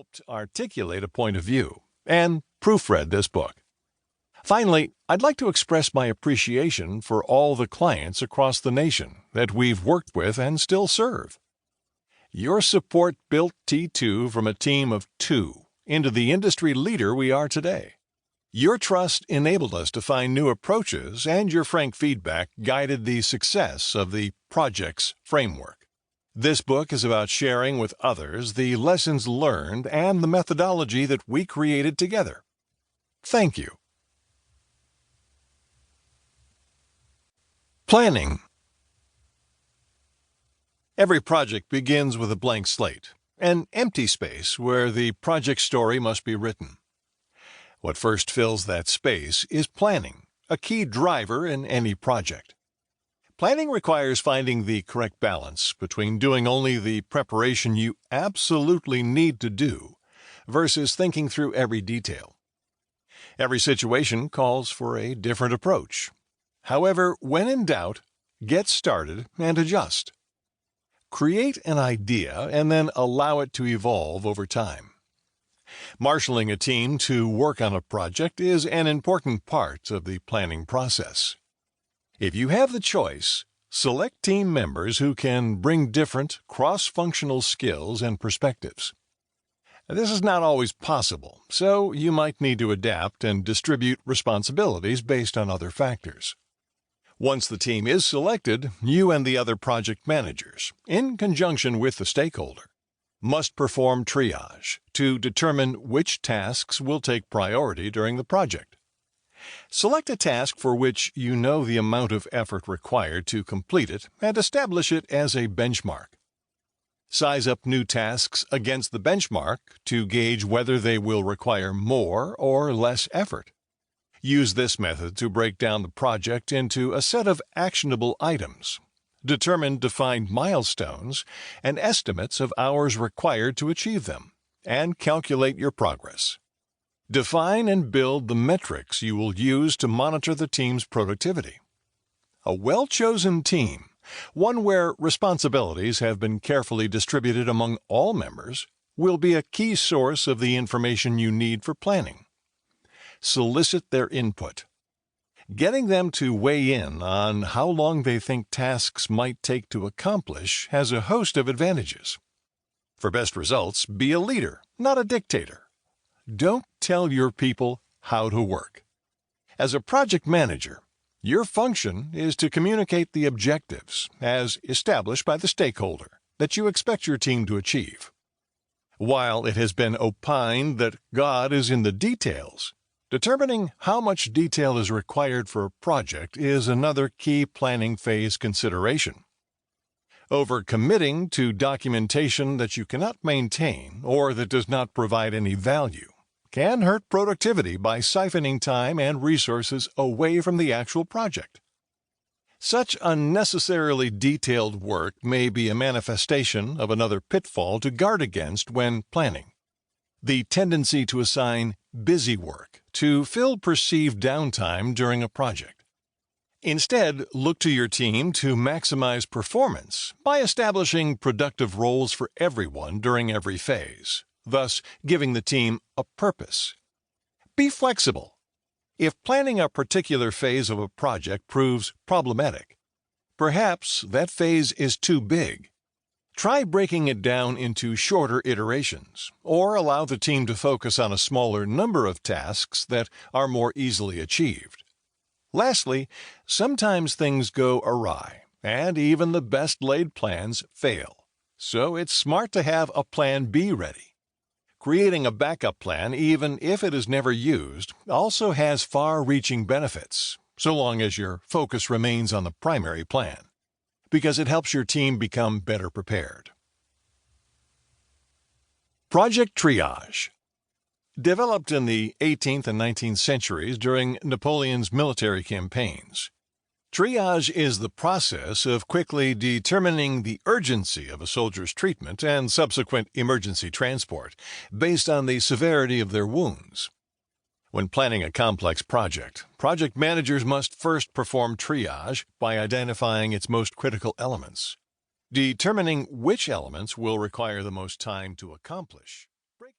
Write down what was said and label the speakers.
Speaker 1: helped articulate a point of view and proofread this book. Finally, I'd like to express my appreciation for all the clients across the nation that we've worked with and still serve. Your support built T2 from a team of 2 into the industry leader we are today. Your trust enabled us to find new approaches, and your frank feedback guided the success of the project's framework. This book is about sharing with others the lessons learned and the methodology that we created together. Thank you. Planning. Every project begins with a blank slate, an empty space where the project story must be written. What first fills that space is planning, a key driver in any project. Planning requires finding the correct balance between doing only the preparation you absolutely need to do versus thinking through every detail. Every situation calls for a different approach. However, when in doubt, get started and adjust. Create an idea and then allow it to evolve over time. Marshaling a team to work on a project is an important part of the planning process. If you have the choice, select team members who can bring different cross-functional skills and perspectives. This is not always possible, so you might need to adapt and distribute responsibilities based on other factors. Once the team is selected, you and the other project managers, in conjunction with the stakeholder, must perform triage to determine which tasks will take priority during the project. Select a task for which you know the amount of effort required to complete it and establish it as a benchmark. Size up new tasks against the benchmark to gauge whether they will require more or less effort. Use this method to break down the project into a set of actionable items. Determine defined milestones and estimates of hours required to achieve them, and calculate your progress. Define and build the metrics you will use to monitor the team's productivity. A well-chosen team, one where responsibilities have been carefully distributed among all members, will be a key source of the information you need for planning. Solicit their input. Getting them to weigh in on how long they think tasks might take to accomplish has a host of advantages. For best results, be a leader, not a dictator. Don't tell your people how to work. As a project manager, your function is to communicate the objectives, as established by the stakeholder, that you expect your team to achieve. While it has been opined that God is in the details, determining how much detail is required for a project is another key planning phase consideration. Overcommitting to documentation that you cannot maintain or that does not provide any value can hurt productivity by siphoning time and resources away from the actual project. Such unnecessarily detailed work may be a manifestation of another pitfall to guard against when planning: the tendency to assign busy work to fill perceived downtime during a project. Instead, look to your team to maximize performance by establishing productive roles for everyone during every phase, thus giving the team a purpose. Be flexible. If planning a particular phase of a project proves problematic, perhaps that phase is too big. Try breaking it down into shorter iterations, or allow the team to focus on a smaller number of tasks that are more easily achieved. Lastly, sometimes things go awry, and even the best-laid plans fail, so it's smart to have a plan B ready. Creating a backup plan, even if it is never used, also has far-reaching benefits, so long as your focus remains on the primary plan, because it helps your team become better prepared. Project triage. Developed in the 18th and 19th centuries during Napoleon's military campaigns, triage is the process of quickly determining the urgency of a soldier's treatment and subsequent emergency transport based on the severity of their wounds. When planning a complex project, project managers must first perform triage by identifying its most critical elements, determining which elements will require the most time to accomplish.